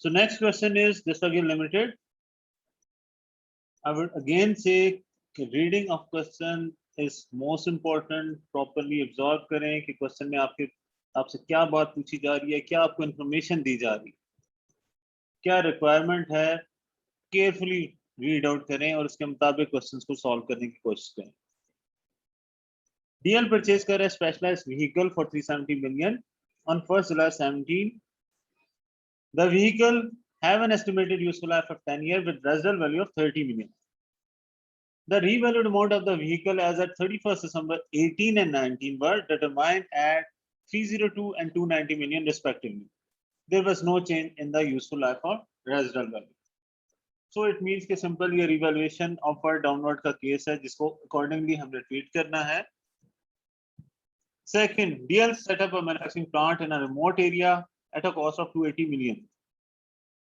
So next question is this again limited. I would again say reading of question is most important. Properly absorb करें कि question में आपसे क्या बात पूछी जा रही है, क्या आपको information दी जा रही है, क्या requirement है, carefully read out करें और उसके मुताबिक questions को solve करने की कोशिश करें. DL purchase कर रहा है specialized vehicle for 370 million on 1st July 17. The vehicle have an estimated useful life of 10 years with residual value of 30 million. The revalued amount of the vehicle as at 31st December 18 and 19 were determined at 302 and 290 million respectively. There was no change in the useful life of residual value. So it means कि simple ये revaluation upward downward का case है जिसको accordingly हमने treat करना है. Second, DL set up a manufacturing plant in a remote area at a cost of 280 million.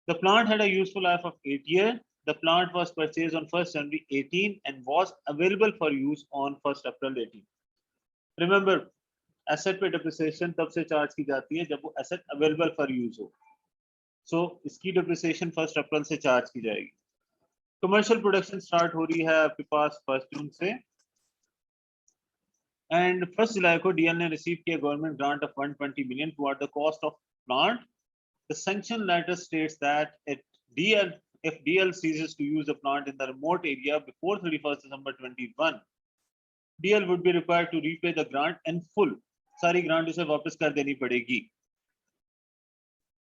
The plant had a useful life of 8 years. The plant was purchased on 1st January 18 and was available for use on 1st April 18. Remember, asset पे depreciation तब से charge की जाती है जब वो asset available for use हो. So इसकी depreciation 1st April से charge की जाएगी. Commercial production start हो रही है आपके पास 1st June से. And 1st July को DL ने receive किया government grant of 120 million toward the cost of plant. The sanction letter states that if DL ceases to use the plant in the remote area before 31st December 21, DL would be required to repay the grant in full. सारी grant उसे वापस कर देनी पड़ेगी.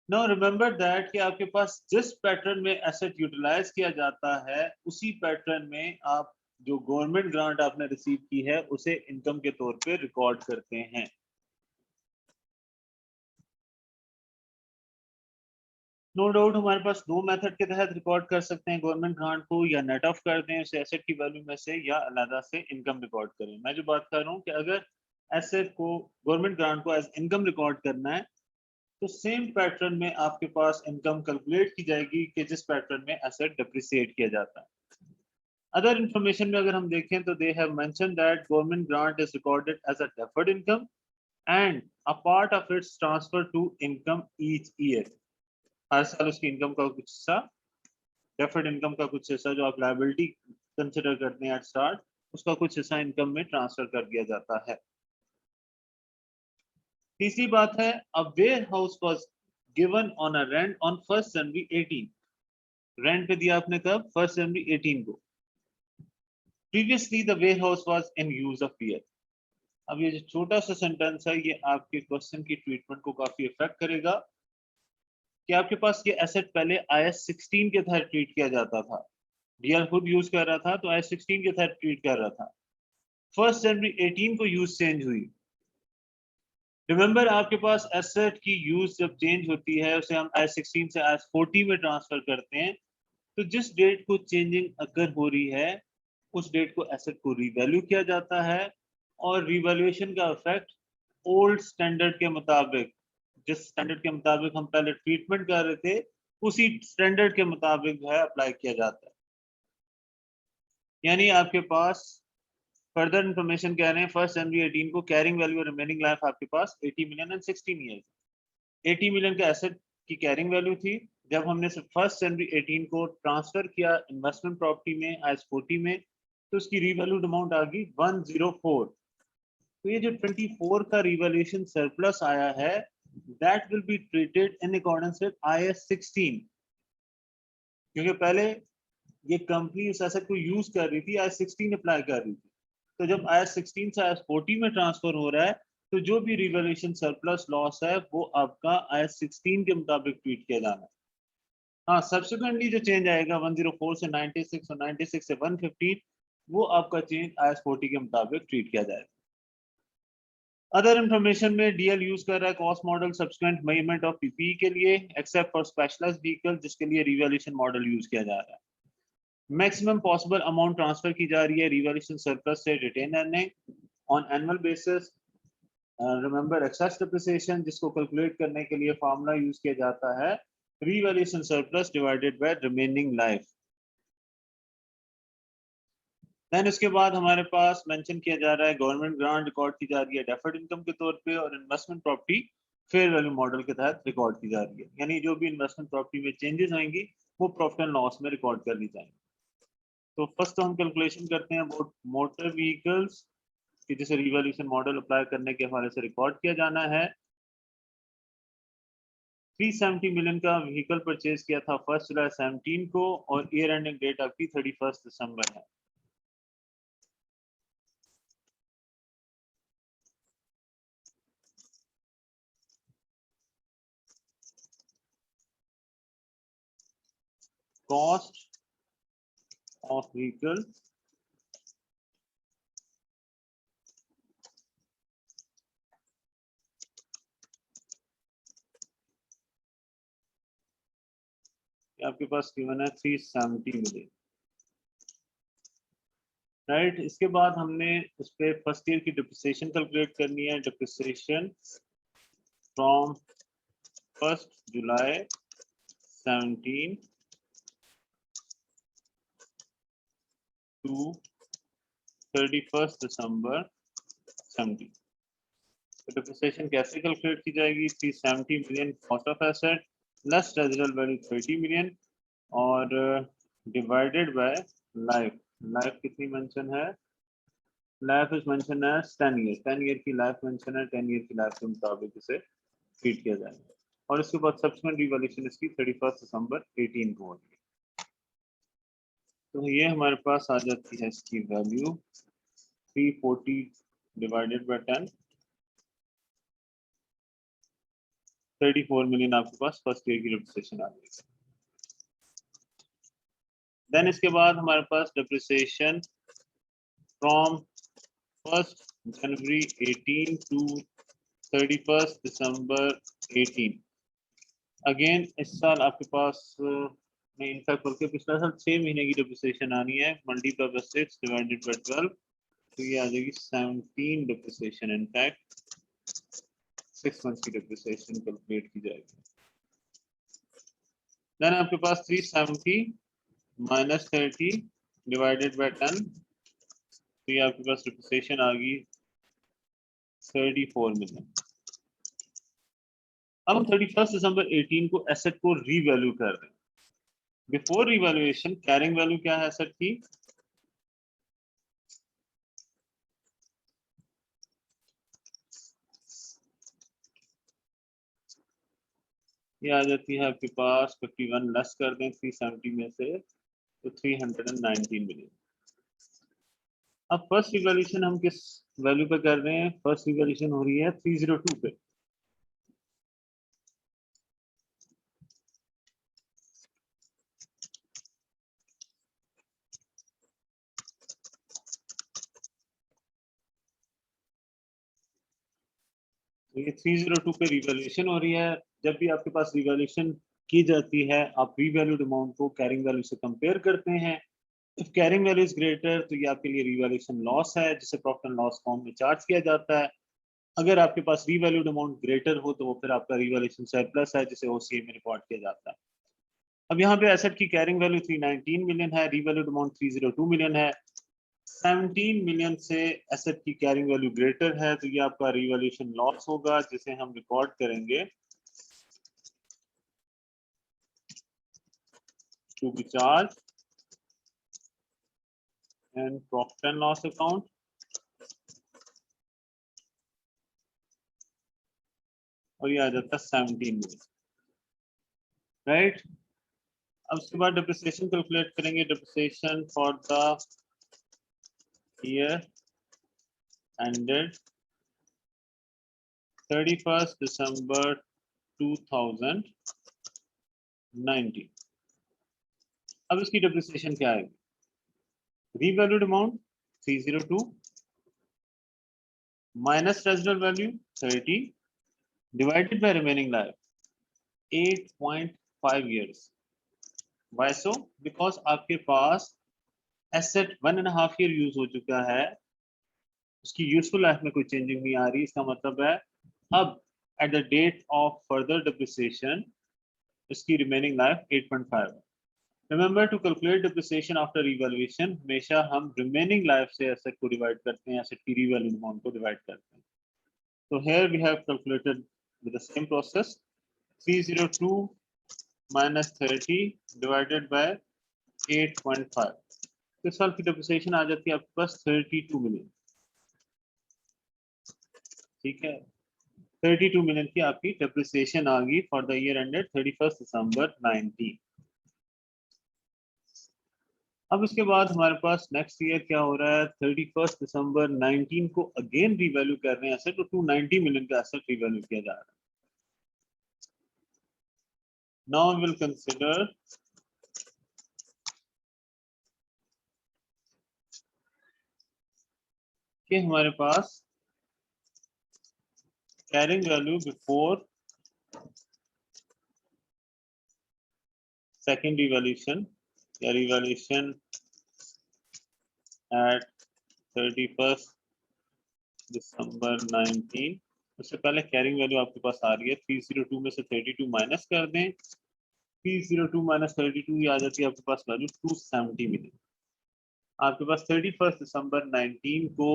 Now remember that कि आपके पास जिस pattern में asset utilize किया जाता है उसी पैटर्न में आप जो गवर्नमेंट ग्रांट आपने रिसीव की है उसे इनकम के तौर पे रिकॉर्ड करते हैं. नो डाउट हमारे पास दो मेथड के तहत रिकॉर्ड कर सकते हैं गवर्नमेंट ग्रांट को, या नेट ऑफ कर दें उसे एसेट की वैल्यू में से, या अलग से इनकम रिकॉर्ड करें. मैं जो बात कर रहा हूँ कि अगर एसेट को गवर्नमेंट ग्रांट को एज इनकम रिकॉर्ड करना है तो सेम पैटर्न में आपके पास इनकम कैलकुलेट की जाएगी कि जिस पैटर्न में एसेट डिप्रिसिएट किया जाता है. अदर इंफॉर्मेशन में अगर हम देखें तो they have mention that government grant is recorded as a deferred income and a part of its transfer to income each year. हर साल उसकी इनकम का कुछ हिस्सा, डेफर्ड इनकम का कुछ हिस्सा जो आप लायबिलिटी कंसिडर करते हैं एट स्टार्ट, उसका कुछ हिस्सा इनकम में ट्रांसफर कर दिया जाता है. तीसरी बात है, a warehouse was given on a rent on 1st January 18. Rent पे दिया आपने कब? 1st January 18 को. Previously the warehouse was in use of year. अब ये जो छोटा सा सेंटेंस है ये आपके क्वेश्चन की ट्रीटमेंट को काफी इफेक्ट करेगा कि आपके पास ये एसेट पहले IAS 16 के तहत ट्रीट किया जाता था. डीएल खुद यूज कर रहा था तो IAS 16 के तहत ट्रीट कर रहा था. 1st January 18 को यूज चेंज हुई. रिमेंबर आपके पास एसेट की यूज जब चेंज होती है उसे हम IAS 16 से IAS 40 में ट्रांसफर करते हैं. तो जिस डेट को चेंजिंग अगर हो रही है उस डेट को एसेट को रीवैल्यू किया जाता है और रिवैल्यूएशन का इफेक्ट ओल्ड स्टैंडर्ड के मुताबिक, जिस स्टैंडर्ड के मुताबिक हम पहले ट्रीटमेंट कर रहे थे उसी स्टैंडर्ड के मुताबिक जो है अप्लाई किया जाता है. यानी आपके पास फर्दर इंफॉर्मेशन कह रहे हैं 1st January 18 को कैरिंग वैल्यू और रिमेनिंग लाइफ आपके पास 80 मिलियन एंड 16 ईयर्स. 80 मिलियन का एसेट की कैरिंग वैल्यू थी. जब हमने 1st January 18 को ट्रांसफर किया इन्वेस्टमेंट प्रॉपर्टी में IAS 40 में तो उसकी रीवैल्यूड अमाउंट आ गई 104. तो ये जो 24 का रिवैल्यूएशन सरप्लस आया है that will be treated in accordance with IAS 16, क्योंकि पहले ये कंपनी उस एसेट को यूज कर रही थी, IAS 16 अप्लाई कर रही थी. तो जब IAS 16 से IAS 40 में ट्रांसफर हो रहा है तो जो भी रिवैल्यूएशन सरप्लस लॉस है वो आपका IAS 16 के मुताबिक ट्रीट किया जाना है. हाँ, सब्सिक्वेंटली जो चेंज आएगा 104 से 96 और 96 से 115 वो आपका चेंज IAS 40 के मुताबिक ट्रीट किया जाएगा. अदर इंफॉर्मेशन में डीएल यूज कर रहा है cost model subsequent measurement of PP के लिए एक्सेप्ट फॉर स्पेशलाइज्ड व्हीकल जिसके लिए रिवैल्यूएशन मॉडल यूज किया जा रहा है. मैक्सिमम पॉसिबल अमाउंट ट्रांसफर की जा रही है रिवैल्यूएशन सरप्लस से retain earning on annual basis. Remember excess depreciation जिसको कैलकुलेट करने के लिए फार्मूला यूज किया जाता है revaluation surplus divided by remaining life. Then उसके बाद हमारे पास मेंशन किया जा रहा है गवर्नमेंट ग्रांट रिकॉर्ड की जा रही है डेफर्ड इनकम के तौर पे और investment property fair value model के तहत रिकॉर्ड की जा रही है, यानी जो भी इन्वेस्टमेंट प्रॉपर्टी में चेंजेस आएंगी वो प्रॉफिट एंड लॉस में रिकॉर्ड कर ली जाएंगी। तो फर्स्ट तो हम कैलकुलेशन करते हैं अबाउट मोटर व्हीकल्स कि जिसे रिवैल्यूएशन मॉडल अप्लाई करने के हवाले से रिकॉर्ड किया जाना है। 370 मिलियन का व्हीकल परचेज किया था 1 जुलाई 17 को और ईयर एंडिंग डेट आपकी 31 दिसंबर है। कॉस्ट ऑफ व्हीकल आपके पास गिवन है 370 मिलियन, राइट। इसके बाद हमने उस पे फर्स्ट ईयर की डिप्रिसिएशन कैलकुलेट करनी है। Depreciation from 1 July 17 to 31 December 17। Depreciation कैसे कैलकुलेट की जाएगी? 370 million cost of asset plus residual value 30 million और डिवाइडेड बाय लाइफ। लाइफ कितनी मेंशन है? लाइफ इज मेंशन है 10 ईयर। 10 ईयर की लाइफ मेंशन है। 10 ईयर की लाइफ के मुताबिक इसे ट्रीट किया जाएगा और इसके बाद सब्सिक्वेंट रिवैल्यूएशन इसकी 31 दिसंबर 18 को होगी। तो ये हमारे पास आ जाती है इसकी वैल्यू 340 डिवाइडेड बाय 10, 34 मिलियन आपके पास फर्स्ट ईयर की डिप्रिसिएशन आ जाएगी। देन इसके बाद हमारे पास depreciation from 1 January 18 to 31 December 18। Again इस साल आपके पास नहीं, इनफैक्ट बल्कि पिछला साल 6 महीने की डिप्रिसिएशन आनी है। मल्टीप्लाई बाय 6 डिवाइडेड बाय 12 तो ये आ जाएगी 17 डिप्रिसिएशन। इनफैक्ट 6 मंथ्स की डिप्रिसिएशन कैलकुलेट की जाएगी। देन आपके पास 370 माइनस 30 डिवाइडेड बाय 10 तो ये आपके पास डिप्रिसिएशन आ गई 34 मिलियन। अब हम 31 दिसंबर 18 को एसेट को रीवैल्यू कर रहे हैं। बिफोर रिवैल्यूएशन कैरिंग वैल्यू क्या है एसेट की? ये आ जाती है आपके पास 51 लेस कर दें 370 में से तो 319 मिलियन। अब फर्स्ट रिवैल्यूएशन हम किस वैल्यू पे कर रहे हैं? फर्स्ट रिवैल्यूएशन हो रही है 302 पे। तो ये 302 पे रिवैल्यूएशन हो रही है। जब भी आपके पास रिवैल्यूएशन की जाती है आप रीवैल्यूड अमाउंट को कैरिंग वैल्यू से कंपेयर करते हैं। If carrying value is greater तो ये आपके लिए रिवैल्यूएशन लॉस है जिसे प्रॉफिट एंड लॉस फॉर्म में चार्ज किया जाता है। अगर आपके पास रीवैल्यूड अमाउंट ग्रेटर हो तो वो फिर आपका रिवैल्यूएशन सरप्लस है जिसे ओसीए में रिकॉर्ड किया जाता है। अब यहाँ पे एसेट की कैरिंग वैल्यू 319 मिलियन है, रीवैल्यूड अमाउंट 302 मिलियन है। 17 मिलियन से एसेट की कैरिंग वैल्यू ग्रेटर है तो ये आपका रिवैल्यूएशन लॉस होगा जिसे हम रिकॉर्ड करेंगे to be charge and profit and loss account. और ये आ जाता है 17 मिलियन, राइट। अब उसके बाद डिप्रिसिएशन कैलकुलेट करेंगे। Depreciation for the year ended 31 दिसंबर 2019। अब इसकी डिप्रिसिएशन क्या आएगी? Revalued amount 302 minus residual value 30 divided by remaining life 8.5 years। Why so? Because आपके पास एसेट 1.5 year यूज हो चुका है, उसकी यूजफुल लाइफ में कोई चेंजिंग नहीं आ रही। इसका मतलब है अब at the date of further depreciation इसकी रिमेनिंग लाइफ 8.5 है। Remember to calculate depreciation after revaluation हमेशा हम रिमेनिंग लाइफ से एसेट को डिवाइड करते हैं, एसेट की रीवैल्यू अमाउंट को डिवाइड करते हैं। तो here we have calculated with the same process. 302 minus 30 divided by 8.5. तो इस साल की डेप्रिसिएशन आ जाती है आपके पास 32 मिलियन। ठीक है, 32 मिलियन की आपकी डेप्रिसिएशन आ गई for the year ended 31 December 19। अब इसके बाद हमारे पास नेक्स्ट ईयर क्या हो रहा है, 31 दिसंबर 19 को अगेन रिवैल्यू कर रहे हैं एसेट, तो 290 मिलियन का एसेट रिवैल्यू किया जा रहा है। नाउ वी विल कंसीडर कि हमारे पास carrying value before second revaluation या रिवैल्यूएशन एट 31 दिसंबर 19, उससे पहले कैरिंग वैल्यू आपके पास आ रही है 302 में से 32 माइनस कर दें, 302 माइनस 32 ये आ जाती है आपके पास वैल्यू 270 मिलियन। आपके पास 31 दिसंबर 19 को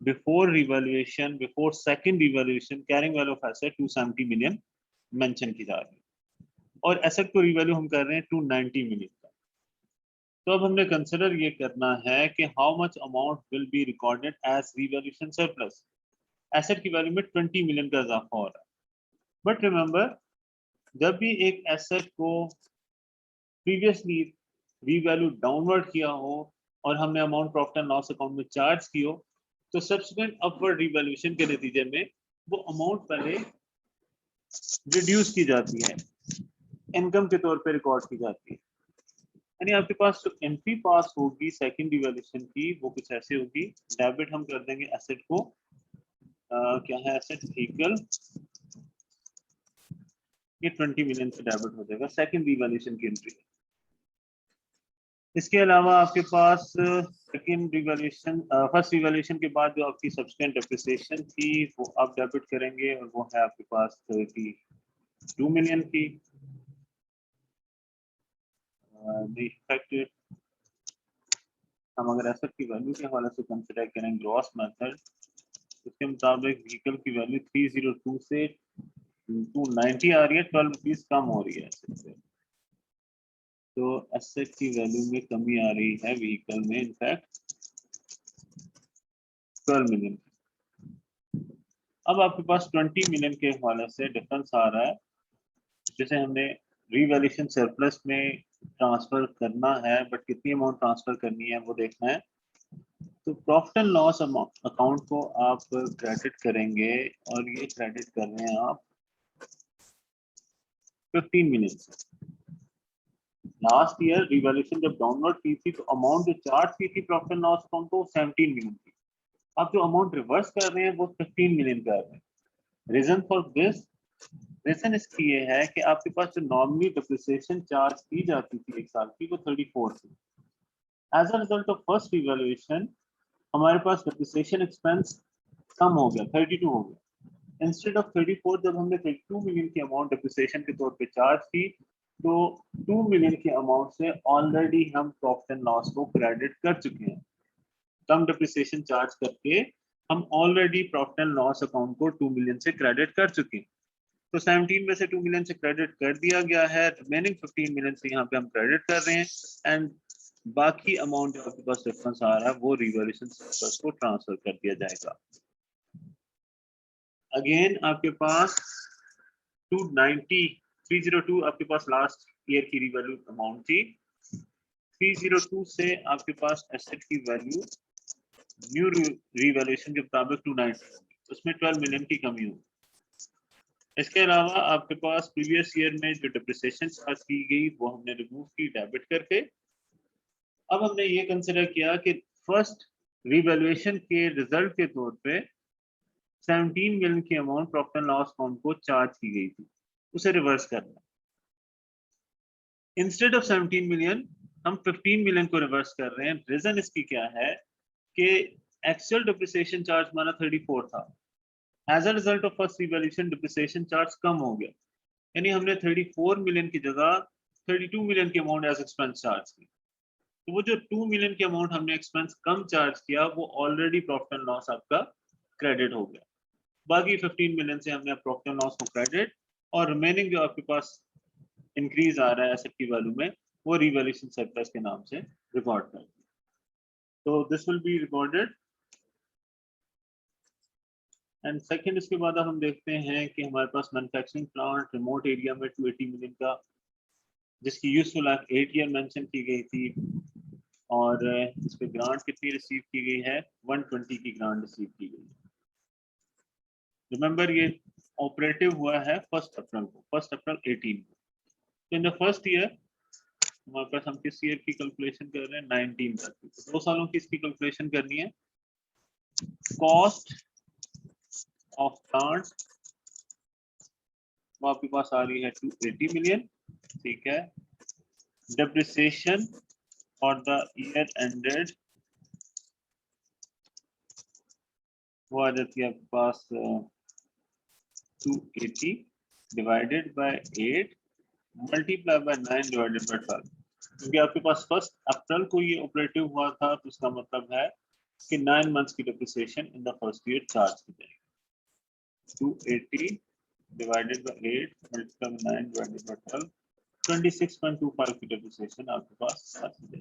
before revaluation, before second revaluation carrying value of asset 270 million mention की जा रही है और एसेट को रिवैल्यू हम कर रहे हैं 290 मिलियन का। तो अब हमने कंसिडर ये करना है कि how much amount will be recorded as revaluation surplus. Asset की वैल्यू में 20 मिलियन का इजाफा हो रहा है, बट रिमेंबर जब भी एक एसेट को प्रीवियसली रीवैल्यू डाउनवर्ड किया हो और हमने amount profit and loss account में चार्ज की हो, तो सब्सिक्वेंट अपवर्ड रिवैल्यूएशन के नतीजे में वो अमाउंट पहले रिड्यूस की जाती है, इनकम के तौर पे रिकॉर्ड की जाती है। यानी आपके पास जो एंट्री पास होगी सेकंड रिवैल्यूएशन की वो कुछ ऐसे होगी, डेबिट हम कर देंगे एसेट को, क्या है एसेट व्हीकल, ये 20 मिलियन से डेबिट हो जाएगा सेकंड रिवैल्यूएशन की एंट्री। इसके अलावा आपके पास सेकंड रिवैल्यूएशन, फर्स्ट रिवैल्यूएशन के बाद जो आपकी सब्सिक्वेंट डेप्रिसिएशन थी वो आप डेबिट करेंगे और वो है आपके पास 32 मिलियन की। हम अगर एसेट की वैल्यू के हवाले से कंसिडर करें ग्रॉस मेथड, उसके मुताबिक व्हीकल की वैल्यू 302 से 290 आ रही है, 12 रुपीज कम हो रही है एसेट से, तो एसेट की वैल्यू में कमी आ रही है व्हीकल में इनफैक्ट 12 मिलियन। अब आपके पास 20 मिलियन के हवाले से डिफरेंस आ रहा है, जैसे हमने रिवैल्यूएशन सरप्लस में ट्रांसफर करना है, बट कितनी अमाउंट ट्रांसफर करनी है वो देखना है। तो प्रॉफिट एंड लॉस अकाउंट को आप क्रेडिट करेंगे और ये क्रेडिट कर रहे हैं आप 15 मिलियन से। लास्ट ईयर रिवैल्यूएशन जब डाउनवर्ड की थी तो अमाउंट जो चार्ज की थी प्रॉफिट एंड लॉस अकाउंट को 17 मिलियन थी, अब जो अमाउंट रिवर्स कर रहे हैं वो 15 मिलियन कर रहे हैं। रीजन फॉर दिस, रीजन इसकी ये है कि आपके पास जो नॉर्मली डेप्रिसिएशन चार्ज की जाती थी एक साल की वो 34 थी। As a result of first revaluation हमारे पास डेप्रिसिएशन एक्सपेंस कम हो गया, 32 हो गया। इंस्टेड ऑफ 34 जब हमने 32 मिलियन की अमाउंट डेप्रिसिएशन के तौर पे चार्ज की, तो 2 मिलियन के अमाउंट से ऑलरेडी हम प्रॉफिट एंड लॉस को क्रेडिट कर चुके हैं। कम डेप्रिसिएशन चार्ज करके हम already profit and loss account को 2 मिलियन से क्रेडिट कर चुके हैं। तो 17 में से 2 मिलियन से क्रेडिट कर दिया गया है, रिमेनिंग 15 मिलियन से यहाँ पे हम क्रेडिट कर रहे हैं एंड बाकी अमाउंट जो आपके पास डिफरेंस आ रहा है वो रिवैल्यूएशन सरप्लस को ट्रांसफर कर दिया जाएगा। अगेन आपके पास 302 आपके पास लास्ट ईयर की रिवैल्यू अमाउंट थी, 302 से आपके पास एसेट की वैल्यू न्यू रिवैल्यूएशन के मुताबिक 290 होगी, उसमें 12 मिलियन की कमी होगी। इसके अलावा आपके पास प्रीवियस ईयर में जो डेप्रिसिएशन चार्ज की गई वो हमने रिमूव की डेबिट करके। अब हमने ये कंसिडर किया कि फर्स्ट रिवैल्यूएशन के रिजल्ट के तौर पे 17 मिलियन की amount profit and loss account को चार्ज की गई थी, उसे रिवर्स करना। इंस्टेड ऑफ 17 मिलियन हम 15 मिलियन को रिवर्स कर रहे हैं। रीजन इसकी क्या है कि एक्चुअल डेप्रिसिएशन चार्ज हमारा 34 था, as a result of first revaluation depreciation charge कम हो गया, यानी हमने 34 मिलियन की जगह 32 मिलियन की अमाउंट एज एक्सपेंस चार्ज की। तो वो जो 2 मिलियन की अमाउंट हमने एक्सपेंस कम चार्ज किया वो ऑलरेडी प्रॉफिट एंड लॉस आपका क्रेडिट हो गया। बाकी 15 मिलियन से हमने प्रॉफिट एंड लॉस को क्रेडिट, और रिमेनिंग जो आपके पास इंक्रीज आ रहा है एसेट की वैल्यू में, वो रिवैल्यूएशन सरप्लस के नाम से रिकॉर्ड कर, तो this will be recorded. And second, इसके बाद अब हम देखते हैं कि हमारे पास मैन्युफैक्चरिंग प्लांट रिमोट एरिया में 280 मिलियन का, जिसकी यूजफुल लाइफ 8 ईयर मेंशन की गई थी, और इस पे ग्रांट कितनी रिसीव की गई है, 120 की ग्रांट रिसीव की गई है। रिमेंबर, ये ऑपरेटिव हुआ है 1 अप्रैल को, 1 अप्रैल 18 को। तो इन द फर्स्ट ईयर हमारे पास, हम किस ईयर की कैलकुलेशन कर रहे हैं, 19 तक, तो 2 सालों की इसकी कैलकुलेशन करनी है। कॉस्ट ऑफ प्लांट वो आपके पास आ रही है 280 मिलियन, ठीक है। Depreciation for the year ended वो आ जाती है आपके पास 280 divided by 8 multiply by 9 divided by 12, क्योंकि आपके पास 1 अप्रैल को ये ऑपरेटिव हुआ था, तो इसका मतलब है कि 9 मंथ्स की depreciation in the first year charge की जाएगी। 280 divided by 8 multiplied by 9 divided by 12, 26.25 की डेप्रिसिएशन आपके पास आ जाएगी।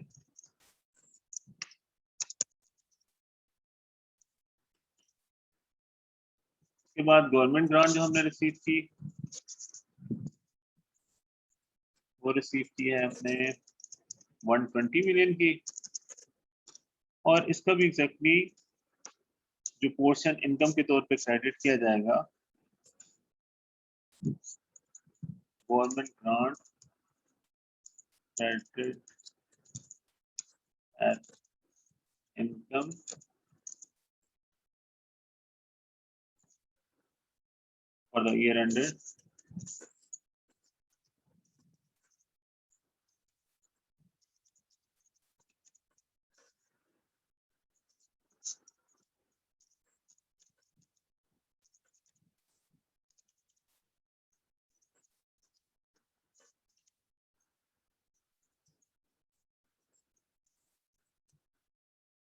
इसके बाद गवर्नमेंट ग्रांट जो हमने रिसीव की, वो रिसीव की है हमने 120 मिलियन की, और इसका भी एग्जैक्टली जो पोर्शन इनकम के तौर पे क्रेडिट किया जाएगा, government grant credit as income for the year ended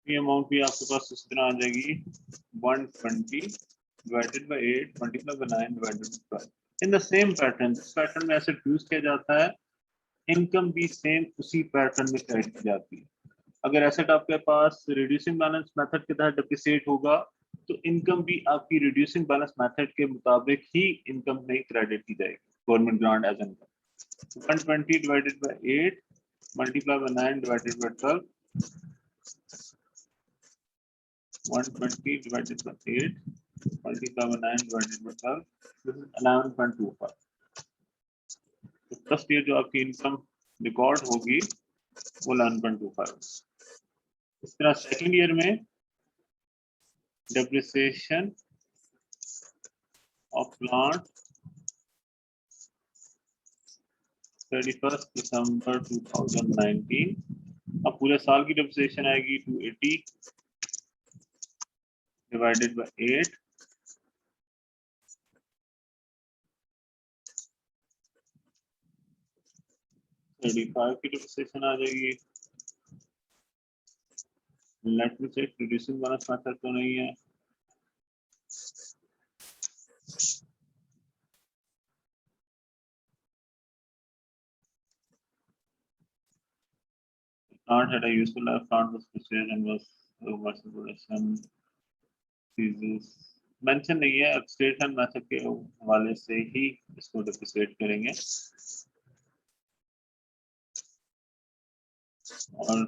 ये अमाउंट भी आपके पास इस तरह आ जाएगी 120 divided by 8 multiplied by 9 divided by 12 in the same pattern. जिस पैटर्न में एसेट यूज किया जाता है, इनकम भी सेम उसी पैटर्न में क्रेडिट की जाती है। अगर एसेट आपके पास रिड्यूसिंग बैलेंस मेथड के तहत डिप्रिसिएट होगा, तो इनकम भी आपकी रिड्यूसिंग बैलेंस मेथड के मुताबिक ही इनकम में क्रेडिट की जाएगी, government grant as income. 120 divided by 8 multiply by 9 divided by 12, 120 divided by 8 multiplied by 9 divided by 12, this is 11.25। तो फर्स्ट ईयर जो आपकी इनकम रिकॉर्ड होगी वो 11.25। इस तरह सेकंड ईयर में डेप्रिसिएशन ऑफ प्लांट 31 दिसंबर 2019, अब पूरे साल की डेप्रिसिएशन आएगी 280 डिवाइडेड बाय 8 35 की डेप्रिसिएशन आ जाएगी। Let me check, reducing balance method तो नहीं है, plant had a useful life, plant was prepared and was commercial production ceases mention नहीं है, अब स्टेट एंड मेथड के हवाले से ही इसको डिप्रिसिएट करेंगे। और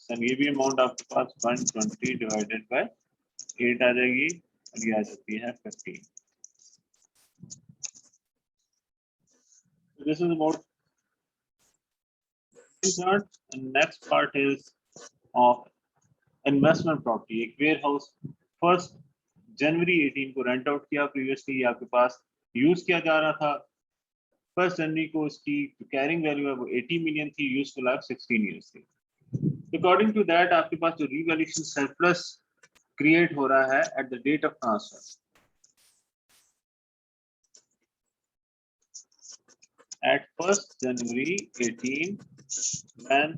सर ये भी अमाउंट आपके पास 120 डिवाइडेड बाय 8 आ जाएगी, और ये आ जाती है 15। This is about chart, and next part is of investment property. एक वेयर हाउस 1 जनवरी 18 को रेंट आउट किया, प्रीवियसली आपके पास यूज किया जा रहा था। 1 जनवरी को इसकी कैरिंग वैल्यू है वो 80 मिलियन थी, यूजफुल लाइफ 16 ईयर्स थी। अकॉर्डिंग टू दैट आपके पास जो रीवैल्यूएशन सरप्लस क्रिएट हो रहा है at the date of transfer, at 1st January 18 when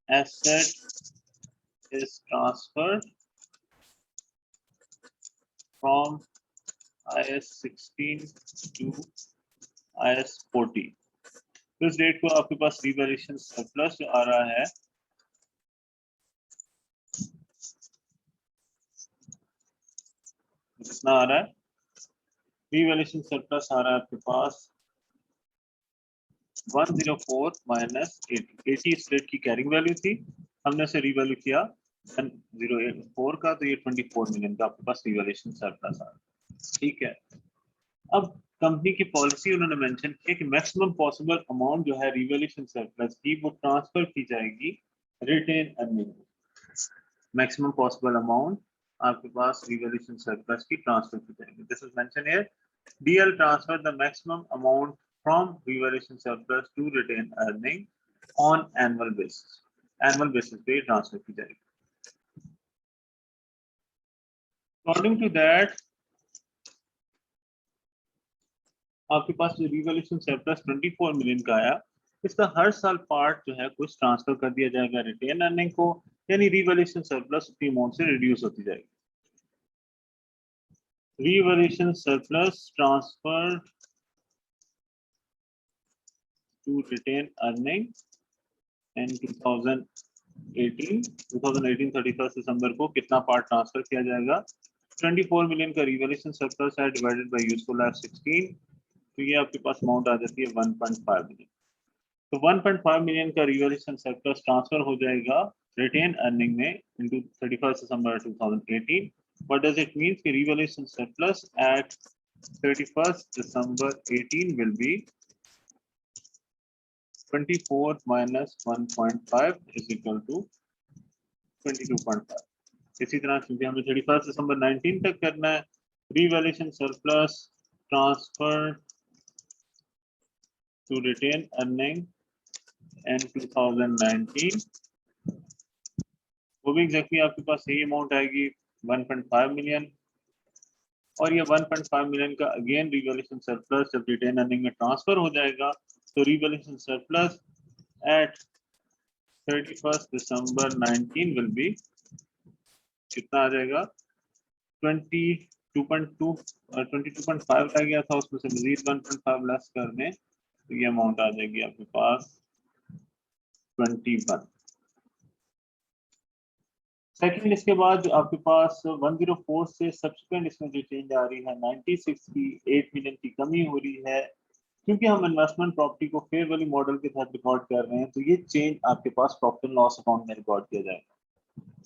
asset is transferred from IS 16 to IS 40। तो इस डेट को आपके पास रिवैल्यूएशन सरप्लस जो आ रहा है कितना आ रहा है, रिवैल्यूएशन सरप्लस आ रहा है आपके पास 104 माइनस 80 इस डेट की कैरिंग वैल्यू थी, हमने उसे रिवैल्यू किया 104 का, तो ये 24 मिलियन का आपके पास रिवैल्यूएशन सरप्लस आ रहा है। ठीक है, अब कंपनी की पॉलिसी उन्होंने मेंशन किया कि मैक्सिमम पॉसिबल अमाउंट जो है रिवैल्यूएशन सरप्लस की वो ट्रांसफर की जाएगी retain earning. Maximum possible amount आपके पास रिवैल्यूएशन सरप्लस की ट्रांसफर की जाएगी। दिस इज मेंशन हियर, डीएल transfer the maximum amount from revaluation surplus to retain earning on annual basis. Annual basis पे ट्रांसफर की जाएगी। अकॉर्डिंग टू दैट आपके पास जो रिवैल्यूएशन सरप्लस 24 मिलियन का आया, इसका हर साल पार्ट जो है कुछ ट्रांसफर कर दिया जाएगा रिटेन अर्निंग को, यानी रिवैल्यूएशन सरप्लस उतनी अमाउंट से रिड्यूस होती जाएगी। Revaluation surplus transfer to retain earning in 2018 31 दिसंबर को कितना पार्ट ट्रांसफर किया जाएगा, 24 मिलियन का रिवैल्यूएशन सरप्लस है डिवाइडेड बाय यूजफुल लाइफ 16, तो ये आपके पास अमाउंट आ जाती है 1.5 मिलियन। तो 1.5 मिलियन का रिवैल्यूएशन सरप्लस ट्रांसफर हो जाएगा रिटेन अर्निंग में into 31 December 2018। What does it means कि revaluation surplus at 31 December 18 will be 24 minus 1.5 is equal to 22.5। इसी तरह क्योंकि हमें 31 दिसंबर 19 तक करना है, revaluation surplus transfer to retain earning in 2019, वो भी एग्जैक्टली आपके पास यही अमाउंट आएगी 1.5 मिलियन, और ये 1.5 मिलियन का अगेन रिवैल्यूएशन सरप्लस जब रिटेन अर्निंग में ट्रांसफर हो जाएगा तो revaluation surplus at 31 December 19 will be कितना आ जाएगा 22.2 22.5 रह गया था, उसमें से मजीद 1.5 लेस करने तो ये अमाउंट आ जाएगी आपके पास 21। सेकंड, इसके बाद जो आपके पास 104 से सब्सिक्वेंट इसमें जो चेंज आ रही है 96 की 8 मिलियन की कमी हो रही है, क्योंकि हम इन्वेस्टमेंट प्रॉपर्टी को फेयर वैल्यू मॉडल के तहत रिकॉर्ड कर रहे हैं, तो ये चेंज आपके पास प्रॉफिट एंड लॉस अकाउंट में रिकॉर्ड किया जाएगा।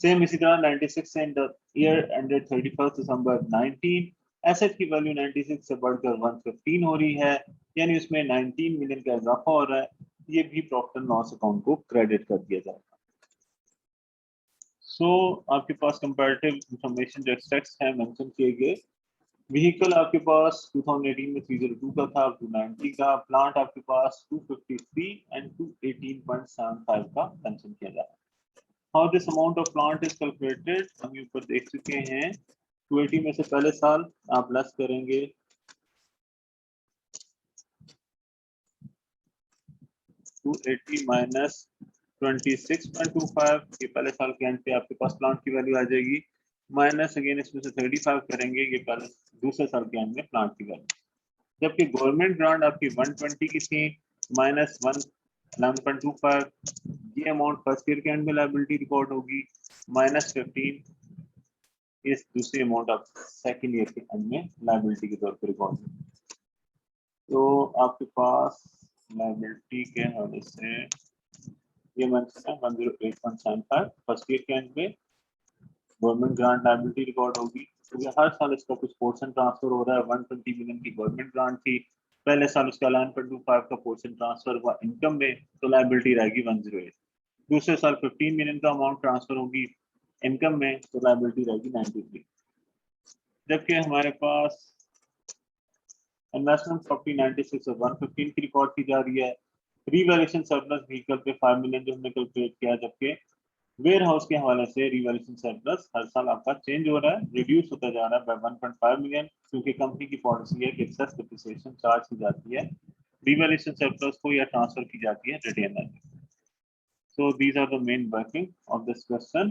सेम इसी तरह 96 and year ended 31 December 19 asset की वैल्यू 96 से बढ़कर 115 हो रही है, यानी उसमें 19 मिलियन का इजाफा हो रहा है, ये भी प्रॉफिट एंड लॉस अकाउंट को क्रेडिट कर दिया जाएगा। सो आपके पास कंपैरेटिव इंफॉर्मेशन जो एक्सट्रैक्ट्स हैं मेंशन किए गए, व्हीकल आपके पास 2018 में 302 का था, 290 का, प्लांट आपके पास 253 एंड 218.75 का मेंशन किया जा रहा है। How this amount of plant is calculated हम ऊपर देख चुके हैं। 280 में से पहले साल आप लेस करेंगे 280 माइनस 26.25, ये पहले साल के एंड पे आपके पास प्लांट की वैल्यू आ जाएगी, माइनस अगेन इसमें से 35 करेंगे, ये पहले दूसरे साल के एंड में प्लांट की वैल्यू, जबकि गवर्नमेंट ग्रांट आपकी 120 की थी, माइनस 11.25, ये अमाउंट फर्स्ट ईयर के एंड में लायबिलिटी रिकॉर्ड होगी, माइनस 15, इस दूसरी अमाउंट आप सेकेंड ईयर के एंड में लायबिलिटी के तौर पर रिकॉर्ड होगी। तो आपके पास लायबिलिटी के हवाले से ये मेंशन है 108.75 फर्स्ट ईयर के एंड में गवर्नमेंट ग्रांट लायबिलिटी रिकॉर्ड होगी, क्योंकि हर साल इसका कुछ पोर्शन ट्रांसफर हो रहा है। 120 मिलियन की गवर्नमेंट ग्रांट थी, पहले साल उसका 11.25 का पोर्शन ट्रांसफर हुआ इनकम में, तो लायबिलिटी रहेगी 108। दूसरे साल 15 मिलियन का अमाउंट ट्रांसफर होगी इनकम में, तो लायबिलिटी रहेगी 93। जबकि हमारे पास इन्वेस्टमेंट प्रॉपर्टी 96 और 115 की रिकॉर्ड की जा रही है, रीवैल्यूएशन सरप्लस व्हीकल पे 5 मिलियन जो हमने कैलकुलेट किया, जबकि वेयर हाउस के हवाले से रीवैल्यूएशन सरप्लस हर साल आपका चेंज हो रहा है, रिड्यूस होता जा रहा है बाय 1.5 मिलियन, क्योंकि कंपनी की पॉलिसी है कि एक्सेस डिप्रिसिएशन चार्ज की जाती है रीवैल्यूएशन सरप्लस को या ट्रांसफर की जाती है retainer. So these are the main working of this question.